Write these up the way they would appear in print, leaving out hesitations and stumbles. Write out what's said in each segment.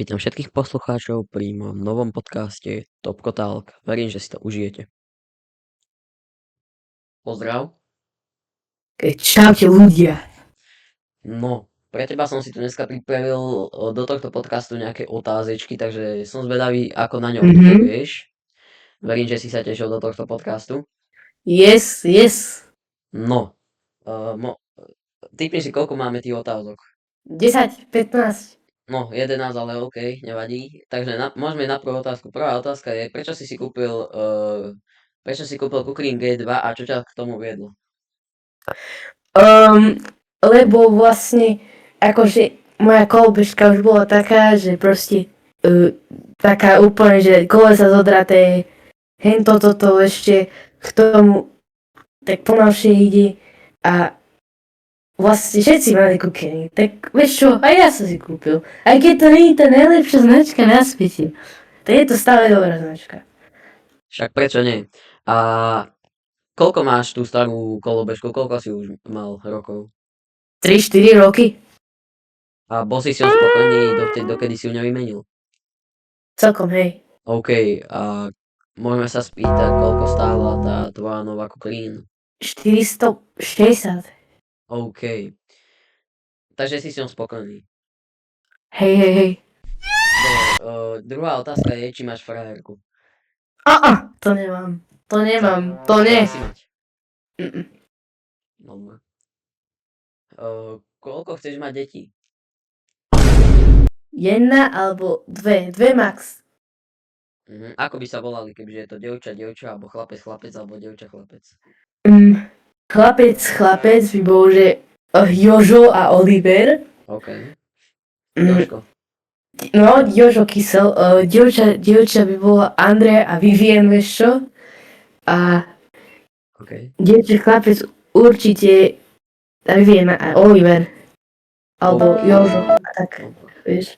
Vítam všetkých poslucháčov pri mojom novom podcaste Topko Talk. Verím, že si to užijete. Pozdrav. Čaute ľudia. No, pre teba som si tu dneska pripravil do tohto podcastu nejaké otázečky, takže som zvedavý, ako na ňo odpovieš. Verím, že si sa tešil do tohto podcastu. Yes. No, typni si, koľko máme tých otázok. 10, 15. No, 11, ale OK, nevadí. Takže môžeme na prvú otázku. Prvá otázka je, prečo si kúpil Kukrin G2 a čo ťa k tomu viedlo? Lebo vlastne akože moja kolobežka už bola taká, že proste taká úplne, že kolesa zodraté, hento toto ešte k tomu tak pomalšie ide a vlastne všetci mali Kukrin. Tak vieš čo, aj ja som si kúpil. Aj keď to nie je tá najlepšia značka na svete, to je to stále dobrá značka. Však prečo nie? A koľko máš tú starú kolobežku? Koľko si už mal rokov? 3-4 roky. A bol si s ňou spokojný dokedy si ju nevymenil? Celkom, hej. OK, a môžeme sa spýtať, koľko stála tá tvoja nová Kukrin? 460. OK. Takže si s ňou spokojný. Hej. Dobre, druhá otázka je, či máš frajerku. To nemám. To nie. Chcela si mať. Dobre. Koľko chceš mať detí? 1 alebo 2. 2 max. Ako by sa volali, kebyže je to dievča, alebo chlapec, alebo dievča, chlapec? Chlapec by bol, že Jožo a Oliver. OK. Jožko. No, Jožo Kysel. Dievča by bola Andrea a Vivien, vieš čo? A dievča chlapec určite Vivien a Oliver. Alebo Jožo. A tak, vieš.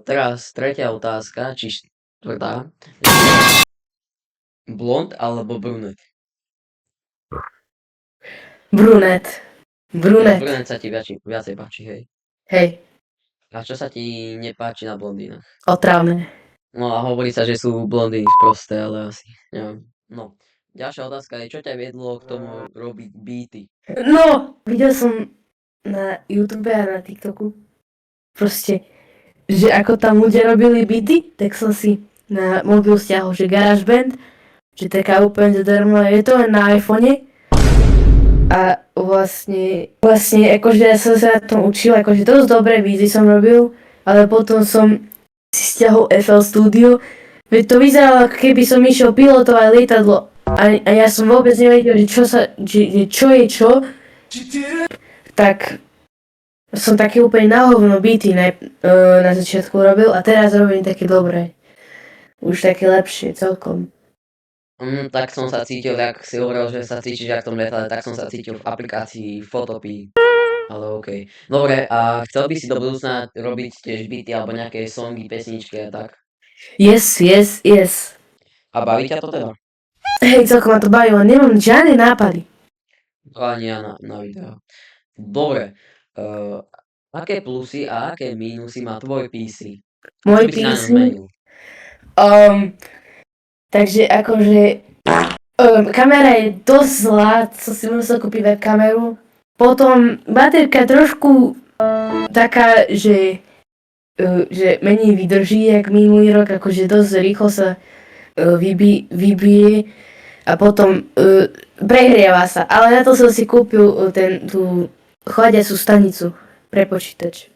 Teraz tretia otázka, či štvrtá. Blond alebo brunet? Brunet. Brunet sa ti viacej páči, hej? Hej. A čo sa ti nepáči na blondínach? Otrávne. No a hovorí sa, že sú blondíny sprosté, ale asi neviem. No, ďalšia otázka je, čo ťa viedlo k tomu robiť beaty? No, videl som na YouTube a na TikToku proste, že ako tam ľudia robili beaty, tak som si na mobil stiahol, že GarageBand, že taká úplne zadarmo, je to len na iPhone. A vlastne akože ja som sa na tom učil, akože dosť dobré beaty som robil, ale potom som si stiahol FL Studio, veď to vyzeralo, ako keby som išiel pilotovať lietadlo a ja som vôbec nevedel, že čo je čo, tak som taký úplne na hovno beaty na začiatku robil a teraz robím také dobré. Už také lepšie celkom. Tak som sa cítil, ak si hovoril, že sa cítiš jak v tom letadle, tak som sa cítil v aplikácii Photopea. Ale OK. Dobre, a chcel by si do budúcna robiť tiež beaty alebo nejaké songy, pesničky a tak? Yes. A baví ťa to teda? Hej, celkom ma to baví, ale nemám žiadne nápady. To ani ja na video. Dobre. Aké plusy a aké mínusy má tvoj PC? Môj Čo by si na ňom PC? zmenil? Takže akože kamera je dosť zlá, som si musel kúpiť webkameru. Potom baterka trošku taká, že menej vydrží, jak minulý rok, akože dosť rýchlo sa vybije a potom prehrieva sa. Ale na to som si kúpil tú chladiacu stanicu pre počítač.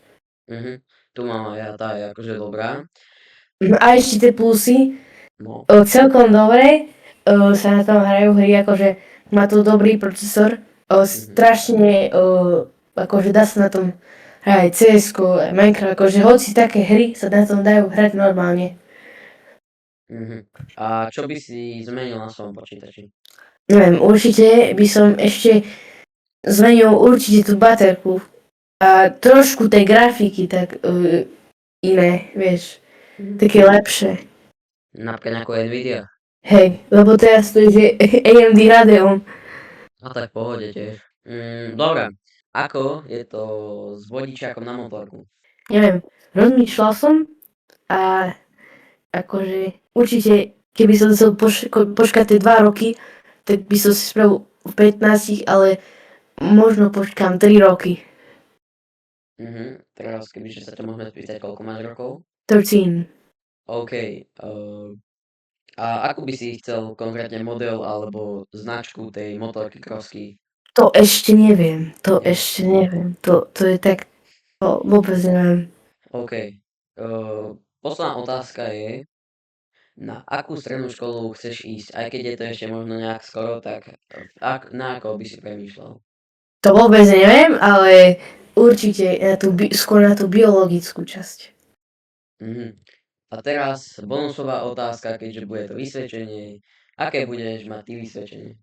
Tu mám aj ja, tá je akože dobrá. No a ešte tie plusy. No. Celkom dobre sa na tom hrajú hry, akože má tu dobrý procesor. Strašne, akože dá sa na tom hrať CS-ko, Minecraft, akože hoci také hry sa na tom dajú hrať normálne. A čo by si zmenil na svojom počítači? Neviem, určite by som ešte zmenil určite tú baterku a trošku tej grafiky, tak iné, vieš, také lepšie. Napríklad nejakú Nvidia? Hej, lebo teraz to je, že AMD Radeon. No tak pohode tiež. Dobre, ako je to s vodičiakom na motorku? neviem, rozmýšľal som a akože určite, keby som chcel počkať tie 2 roky, tak by som si spravil v 15, ale možno počkám 3 roky. Teraz, kebyže sa ťa môžeme spýtať, koľko máš rokov? 13. OK. A akú by si chcel konkrétne model alebo značku tej motorky krosky? To ešte neviem. To Ešte ešte neviem. To je tak... To vôbec neviem. OK. Posledná otázka je, na akú strednú školu chceš ísť? Aj keď je to ešte možno nejak skoro, tak na ako by si premýšľal? To vôbec neviem, ale určite skôr na tú biologickú časť. Mhm. A teraz bonusová otázka, keďže bude to vysvedčenie. Aké budeš mať ty vysvedčenie?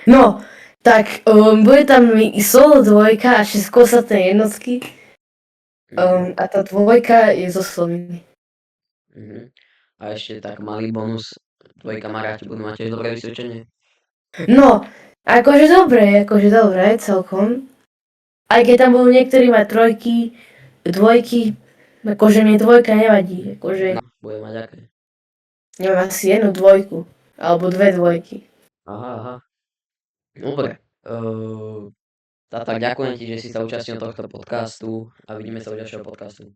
No, tak bude tam i solo 2 a 6 kosaté jednotky. Mhm. A tá 2 je zo Sloviny. Mhm. A ešte tak malý bonus, tvoji kamaráti budú mať tiež dobré vysvedčenie? No, akože dobre, celkom. Aj keď tam budú niektorí mať 3, 2, akože mne 2 nevadí. Akože, Bude mať aké? neviem, asi 1 2, alebo 2 2. Aha, aha. Dobre. Tak ďakujem ti, že si sa účastnil tohto podcastu a vidíme sa u ďalšieho podcastu.